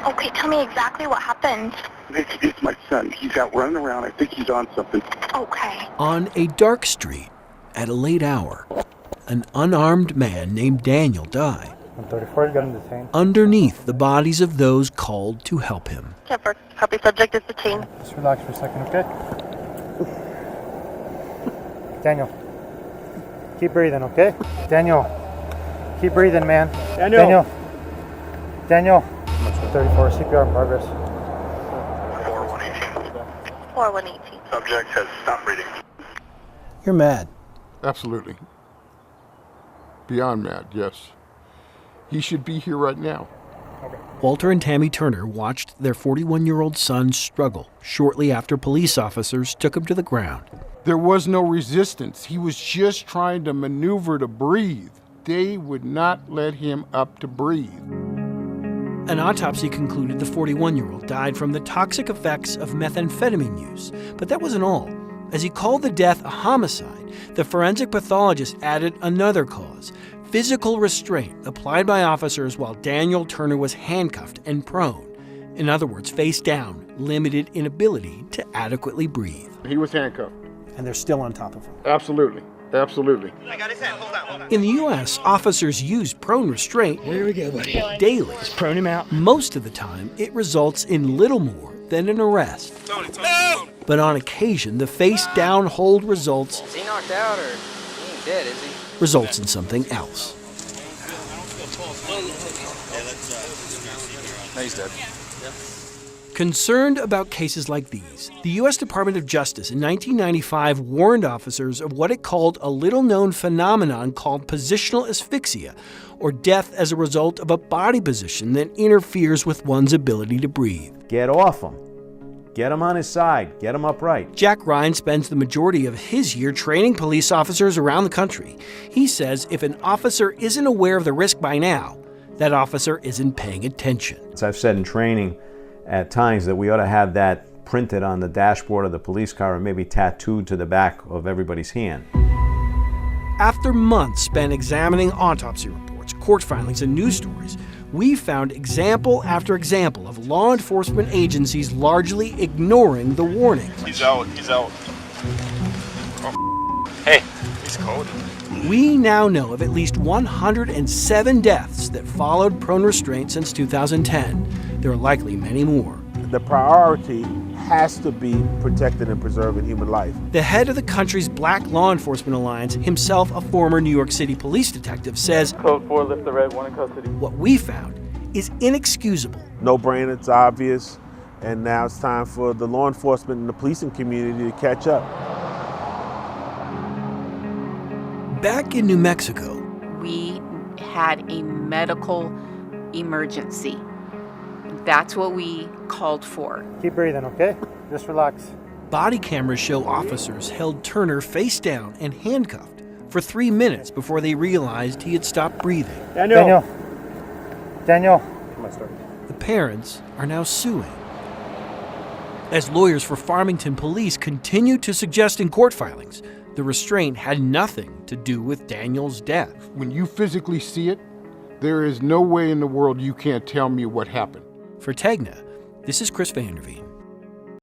Okay, tell me exactly what happened. It's my son. He's out running around. I think he's on something. Okay. On a dark street, at a late hour, an unarmed man named Daniel died. 34 got him detained. Underneath the bodies of those called to help him. Copy, subject is detained. Just relax for a second, okay? Daniel, keep breathing, okay? Daniel, keep breathing, man. Daniel. 34, CPR in progress. 4118. 4118. Subject has stopped breathing. You're mad. Absolutely. Beyond mad, yes. He should be here right now. Walter and Tammy Turner watched their 41-year-old son struggle shortly after police officers took him to the ground. There was no resistance. He was just trying to maneuver to breathe. They would not let him up to breathe. An autopsy concluded the 41-year-old died from the toxic effects of methamphetamine use. But that wasn't all. As he called the death a homicide, the forensic pathologist added another cause: physical restraint applied by officers while Daniel Turner was handcuffed and prone. In other words, face down, limited inability to adequately breathe. He was handcuffed. And they're still on top of him. Absolutely. Absolutely. I got his hand. Hold on. In the U.S., officers use prone restraint Here we go, buddy. daily. Just prone him out. Most of the time, it results in little more than an arrest. No! But on occasion, the face-down hold results Is he knocked out or he ain't dead, is he? results in something else. No, he's dead. Concerned about cases like these, the U.S. Department of Justice in 1995 warned officers of what it called a little-known phenomenon called positional asphyxia, or death as a result of a body position that interferes with one's ability to breathe. Get off him. Get him on his side. Get him upright. Jack Ryan spends the majority of his year training police officers around the country. He says if an officer isn't aware of the risk by now, that officer isn't paying attention. As I've said in training at times that we ought to have that printed on the dashboard of the police car and maybe tattooed to the back of everybody's hand. After months spent examining autopsy reports, court filings, and news stories, we found example after example of law enforcement agencies largely ignoring the warnings. He's out. Oh. Hey, he's cold. We now know of at least 107 deaths that followed prone restraint since 2010. There are likely many more. The priority has to be protecting and preserving human life. The head of the country's Black Law Enforcement Alliance, himself a former New York City police detective, says, Code 4, lift the red, 1 in custody. what we found is inexcusable. No brainer, it's obvious, and now it's time for the law enforcement and the policing community to catch up. Back in New Mexico, We had a medical emergency. That's what we called for. Keep breathing, okay? Just relax. body cameras show officers held Turner face down and handcuffed for 3 minutes before they realized he had stopped breathing. Daniel. The parents are now suing. As lawyers for Farmington police continue to suggest in court filings, the restraint had nothing to do with Daniel's death. When you physically see it, there is no way in the world you can't tell me what happened. For Tegna, this is Chris Vanderveen.